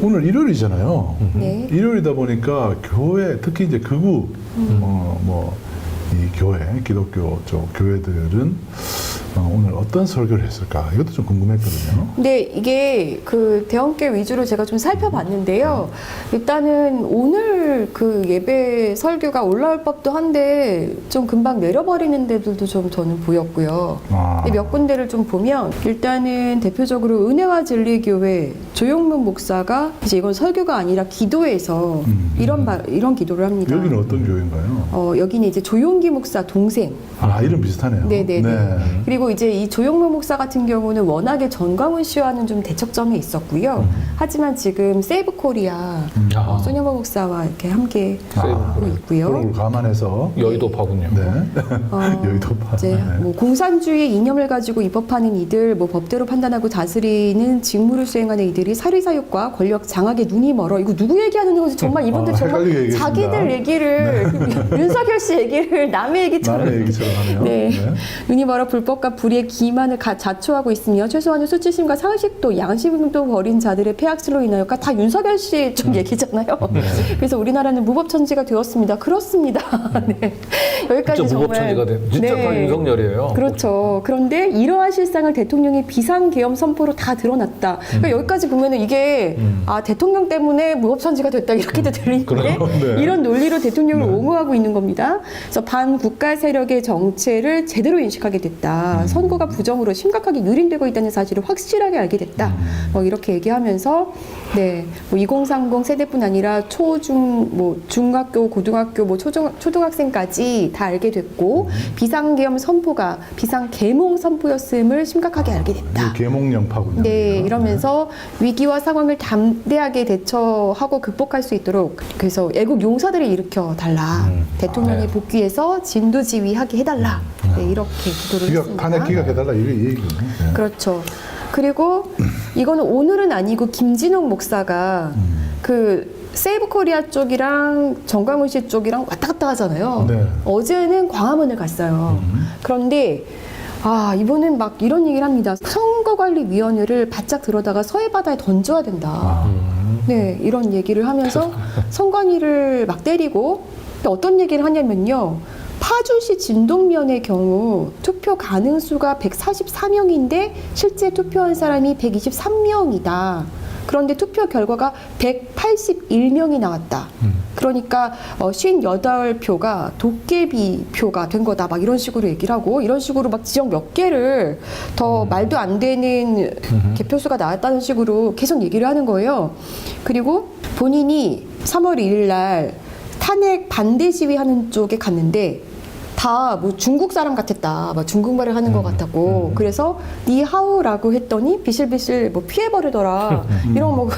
오늘 일요일이잖아요. 네. 일요일이다 보니까 교회, 특히 이제 극우, 이 교회, 기독교 쪽 교회들은 오늘 어떤 설교를 했을까? 이것도 좀 궁금했거든요. 근데 이게 그 대형교회 위주로 제가 좀 살펴봤는데요. 일단은 오늘 그 예배 설교가 올라올 법도 한데 좀 금방 내려버리는 데들도 좀 저는 보였고요. 근데 몇 군데를 좀 보면 일단은 대표적으로 은혜와 진리교회 조용문 목사가 이제 이건 설교가 아니라 기도에서 이런 기도를 합니다. 여기는 어떤 교회인가요? 여기는 이제 조용기 목사 동생. 이름 비슷하네요. 네네네. 네. 그리고 이제 이 조용문 목사 같은 경우는 워낙에 전광훈 씨와는 좀 대척점이 있었고요. 하지만 지금 세이브 코리아 소녀모 목사와 이렇게 함께 하고 있고요. 그걸 감안해서 여의도파군요. 네. 여의도파. 이제 네. 뭐 공산주의 이념을 가지고 입법하는 이들, 뭐 법대로 판단하고 다스리는 직무를 수행하는 이들이 사리사욕과 권력 장악에 눈이 멀어. 이거 누구 얘기하는 건지 정말 이분들 정말 헷갈리게 얘기했습니다. 자기들 얘기를 윤석열 씨 얘기를 남의 얘기처럼 남의 얘기처럼 하네요. 네. 눈이 멀어 불법과 불의의 기만을 자초하고 있으며 최소한의 수치심과 상식도 양심도 버린 자들의 폐악질로 인하여 다 윤석열 씨 쪽 얘기잖아요. 그래서 우리나라는 무법천지가 되었습니다. 그렇습니다. 네. 여기까지 진짜 정말 무법천지가 된 진짜 다 윤석열이에요. 그렇죠. 그런데 이러한 실상을 대통령이 비상계엄 선포로 다 드러났다. 그러니까 여기까지 보면은 이게 대통령 때문에 무법천지가 됐다 이렇게도 들리는데 네. 이런 논리로 대통령을 옹호하고 있는 겁니다. 그래서 반국가 세력의 정체를 제대로 인식하게 됐다. 선거가 부정으로 심각하게 유린되고 있다는 사실을 확실하게 알게 됐다. 뭐 이렇게 얘기하면서 뭐 2030 세대뿐 아니라 중학교, 고등학교, 초등학생까지 다 알게 됐고 비상계엄 선포가 비상계몽 선포였음을 심각하게 알게 됐다. 계몽령파군요. 네, 이러면서 위기와 상황을 담대하게 대처하고 극복할 수 있도록 그래서 애국 용사들을 일으켜 달라. 대통령이 복귀해서 진두지휘하게 해달라. 네, 이렇게 기도를 했습니다. 탄핵 기각해달라 이 얘기군요. 네. 그렇죠. 그리고 이거는 오늘은 아니고 김진욱 목사가 그 세이브 코리아 쪽이랑 정광훈 씨 쪽이랑 왔다 갔다 하잖아요. 네. 어제는 광화문을 갔어요. 그런데 이번엔 막 이런 얘기를 합니다. 선거관리위원회를 바짝 들어다가 서해바다에 던져야 된다. 네, 이런 얘기를 하면서 선관위를 막 때리고 어떤 얘기를 하냐면요. 파주시 진동면의 경우 투표 가능수가 144명인데 실제 투표한 사람이 123명이다. 그런데 투표 결과가 181명이 나왔다. 그러니까 58표가 도깨비 표가 된 거다. 막 이런 식으로 얘기를 하고 이런 식으로 막 지역 몇 개를 더 말도 안 되는 개표수가 나왔다는 식으로 계속 얘기를 하는 거예요. 그리고 본인이 3월 1일 날 탄핵 반대 시위하는 쪽에 갔는데 다 뭐 중국 사람 같았다. 막 중국말을 하는 것 같았고 그래서 니하오라고 했더니 비실비실 뭐 피해버리더라. 이런 뭐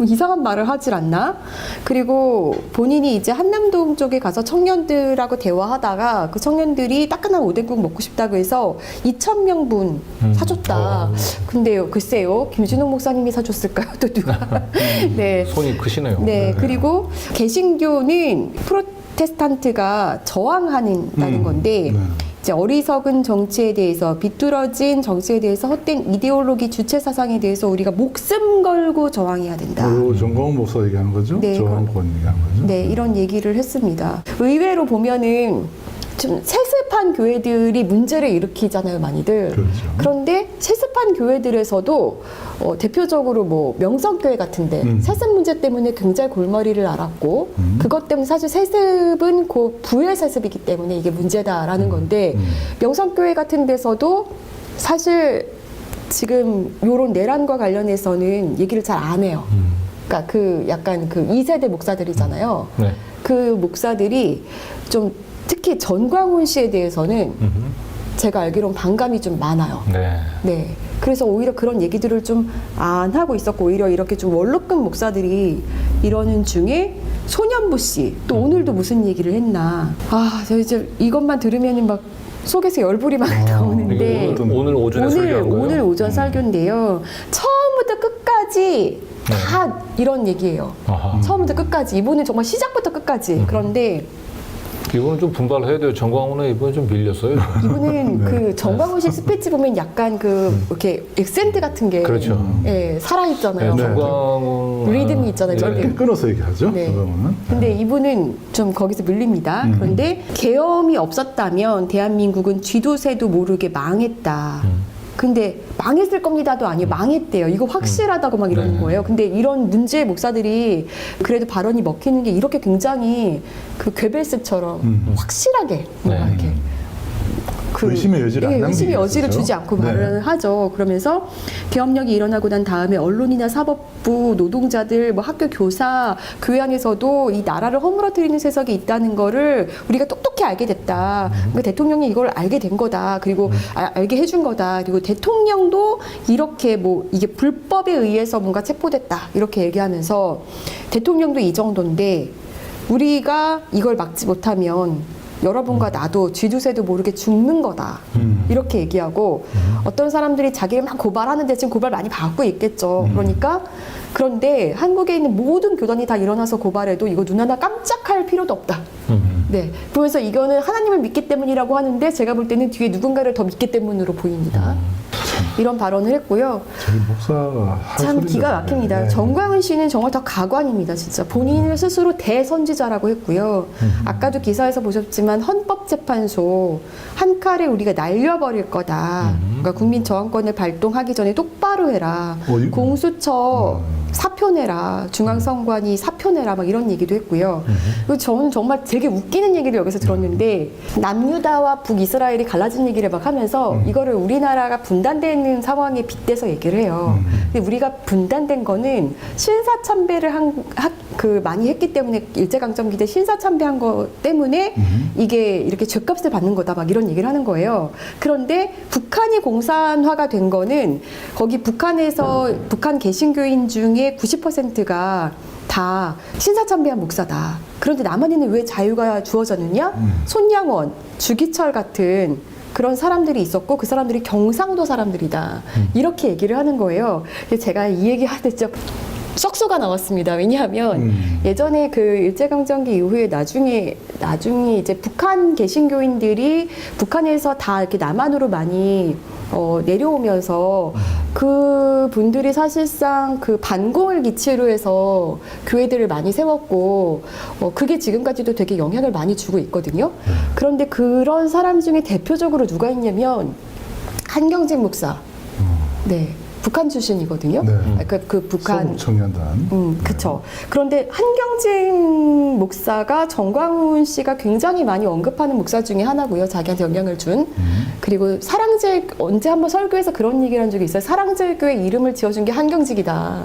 이상한 말을 하질 않나? 그리고 본인이 이제 한남동 쪽에 가서 청년들하고 대화하다가 그 청년들이 따끈한 오뎅국 먹고 싶다고 해서 2,000명분 사줬다. 근데 글쎄요. 김진욱 목사님이 사줬을까요? 또 누가? 네. 손이 크시네요. 네. 그리고 개신교는 프로테스탄트가 저항하는 건데 이제 어리석은 정치에 대해서 비뚤어진 정치에 대해서 헛된 이데올로기 주체 사상에 대해서 우리가 목숨 걸고 저항해야 된다. 정광훈 목사 얘기하는 거죠? 네, 저항권 얘기하는 거죠? 네, 이런 얘기를 했습니다. 의외로 보면은 좀 세습한 교회들이 문제를 일으키잖아요, 많이들. 그렇죠. 그런데 세습한 교회들에서도 대표적으로 뭐 명성교회 같은데 세습 문제 때문에 굉장히 골머리를 앓았고 그것 때문에 사실 세습은 부의 세습이기 때문에 이게 문제다라는 건데 명성교회 같은 데서도 사실 지금 요런 내란과 관련해서는 얘기를 잘 안 해요. 그러니까 그 약간 그 2세대 목사들이잖아요. 네. 그 목사들이 좀 특히 전광훈 씨에 대해서는 제가 알기로는 반감이 좀 많아요. 네. 그래서 오히려 그런 얘기들을 좀 안 하고 있었고 오히려 이렇게 좀 원로급 목사들이 이러는 중에 소년부 씨 또 오늘도 무슨 얘기를 했나. 저 이제 이것만 들으면은 막 속에서 열불이 막 나오는데 오늘 오전에 설교한 거예요? 오늘 오전 설교인데요. 처음부터 끝까지 다 이런 얘기예요. 처음부터 끝까지. 이분은 정말 시작부터 끝까지. 그런데 이번은 좀 분발해야 돼요. 정광훈은 이번에 좀 밀렸어요. 이분은 그 정광훈 스피치 보면 약간 그 이렇게 액센트 같은 게 그렇죠. 예, 살아있잖아요. 네. 정광훈 리듬이 있잖아요. 짧게 리듬. 끊어서 얘기하죠. 네. 그거는. 근데 이분은 좀 거기서 밀립니다. 그런데 계엄이 없었다면 대한민국은 쥐도 새도 모르게 망했다. 근데 망했을 겁니다도 아니에요. 망했대요. 이거 확실하다고 막 이러는 네. 거예요. 근데 이런 문제의 목사들이 그래도 발언이 먹히는 게 이렇게 굉장히 그 괴벨스처럼 확실하게 뭔가 네. 이렇게 의심의 여지를 안 남기게 의심의 여지를 했었죠. 주지 않고 네. 말을 하죠. 그러면서 계엄령이 일어나고 난 다음에 언론이나 사법부, 노동자들, 뭐 학교 교사, 교회 안에서도 이 나라를 허물어뜨리는 세력이 있다는 거를 우리가 똑똑히 알게 됐다. 그러니까 대통령이 이걸 알게 된 거다. 그리고 알게 해준 거다. 그리고 대통령도 이렇게 뭐 이게 불법에 의해서 뭔가 체포됐다. 이렇게 얘기하면서 대통령도 이 정도인데 우리가 이걸 막지 못하면 여러분과 나도 쥐두새도 모르게 죽는 거다. 이렇게 얘기하고 어떤 사람들이 자기를 막 고발하는데 지금 고발 많이 받고 있겠죠. 그러니까 그런데 한국에 있는 모든 교단이 다 일어나서 고발해도 이거 눈 하나 깜짝할 필요도 없다. 네. 그러면서 이거는 하나님을 믿기 때문이라고 하는데 제가 볼 때는 뒤에 누군가를 더 믿기 때문으로 보입니다. 이런 발언을 했고요. 저희 목사가 할 참 소리죠. 기가 막힙니다. 네. 정광훈 씨는 정말 더 가관입니다. 진짜 본인을 스스로 대선지자라고 했고요. 아까도 기사에서 보셨지만 헌법재판소 한 칼에 우리가 날려버릴 거다. 그러니까 국민 저항권을 발동하기 전에 똑바로 해라. 이거- 공수처 사표내라. 중앙선관위 사표내라. 막 이런 얘기도 했고요. 그리고 저는 정말 되게 웃기는 얘기를 여기서 들었는데 남유다와 북이스라엘이 갈라진 얘기를 막 하면서 이거를 우리나라가 분단되는 상황에 빗대서 얘기를 해요. 근데 우리가 분단된 거는 신사참배를 많이 했기 때문에 일제강점기 때 신사참배한 거 때문에 이게 이렇게 죗값을 받는 거다 막 이런 얘기를 하는 거예요. 그런데 북한이 공산화가 된 거는 거기 북한에서 북한 개신교인 중에 90%가 다 신사참배한 목사다. 그런데 남한에는 왜 자유가 주어졌느냐? 손양원, 주기철 같은 그런 사람들이 있었고 그 사람들이 경상도 사람들이다. 이렇게 얘기를 하는 거예요. 그래서 제가 이 얘기 할 때 진짜 썩소가 나왔습니다. 왜냐하면 예전에 그 일제강점기 이후에 나중에 이제 북한 개신교인들이 북한에서 다 이렇게 남한으로 많이 내려오면서 그 분들이 사실상 그 반공을 기치로 해서 교회들을 많이 세웠고 그게 지금까지도 되게 영향을 많이 주고 있거든요. 그런데 그런 사람 중에 대표적으로 누가 있냐면 한경직 목사. 네. 북한 출신이거든요. 네. 그 북한 서북청년단. 그렇죠. 그런데 한경직 목사가 정광훈 씨가 굉장히 많이 언급하는 목사 중에 하나고요. 자기한테 영향을 준. 그리고 사랑제일 언제 한번 설교에서 그런 얘기를 한 적이 있어요. 사랑제일교회 이름을 지어준 게 한경직이다.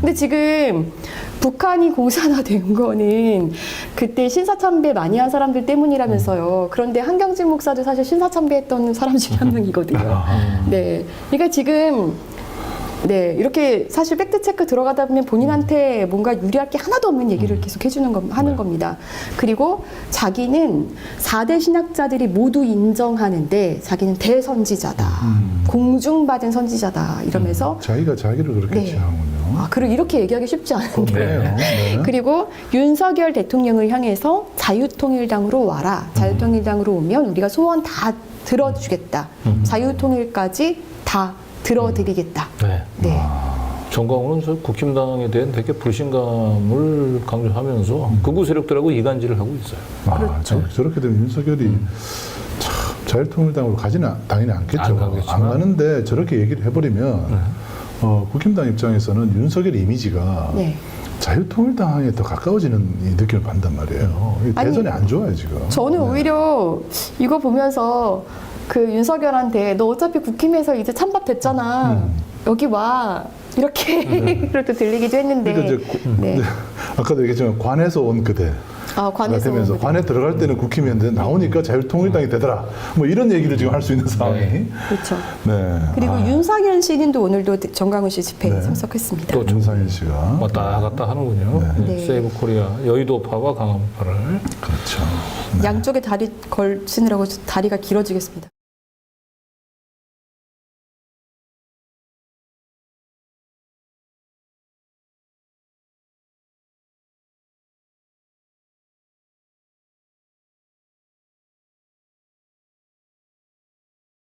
근데 지금 북한이 공산화된 거는 그때 신사참배 많이 한 사람들 때문이라면서요. 그런데 한경직 목사도 사실 신사참배했던 사람 중에 한 명이거든요. 네. 그러니까 지금 네, 이렇게 사실 팩트체크 들어가다 보면 본인한테 뭔가 유리할 게 하나도 없는 얘기를 계속 하는 겁니다. 그리고 자기는 4대 신학자들이 모두 인정하는데 자기는 대선지자다. 공중받은 선지자다. 이러면서 자기가 자기를 그렇게 네. 취하는군요. 그리고 이렇게 얘기하기 쉽지 않은데. 그래요. 네. 그리고 윤석열 대통령을 향해서 자유통일당으로 와라. 자유통일당으로 오면 우리가 소원 다 들어주겠다. 자유통일까지 다 들어드리겠다. 네. 네. 정광훈은 저 국힘당에 대한 되게 불신감을 강조하면서 극우 세력들하고 이간질을 하고 있어요. 그렇죠. 저렇게 되면 윤석열이 참 자유통일당으로 가지는 당연히 않겠죠. 안 가겠지만. 안 가는데 저렇게 얘기를 해버리면 국힘당 입장에서는 윤석열의 이미지가 네. 자유통일당에 더 가까워지는 이 느낌을 받는단 말이에요. 이 아니, 대선이 안 좋아요 지금. 저는 네. 오히려 이거 보면서 그 윤석열한테 너 어차피 국힘에서 이제 찬밥 됐잖아. 여기 와. 이렇게 그렇게 들리기도 했는데. 그러니까 이제 네. 아까도 얘기했지만 관에서 온 그대. 관에서 되면서 온 관에 들어갈 때는 국힘이었는데 나오니까 자유통일당이 되더라. 뭐 이런 얘기를 지금 할 수 있는 상황이. 그렇죠. 네. 그리고 윤상현 씨는도 오늘도 정광훈 씨 집회에 네. 참석했습니다. 또 정상현 씨가 왔다 갔다 하는군요. 네. 세이브 코리아 여의도파와 강화도파를. 그렇죠. 양쪽에 다리 걸치느라고 다리가 길어지겠습니다.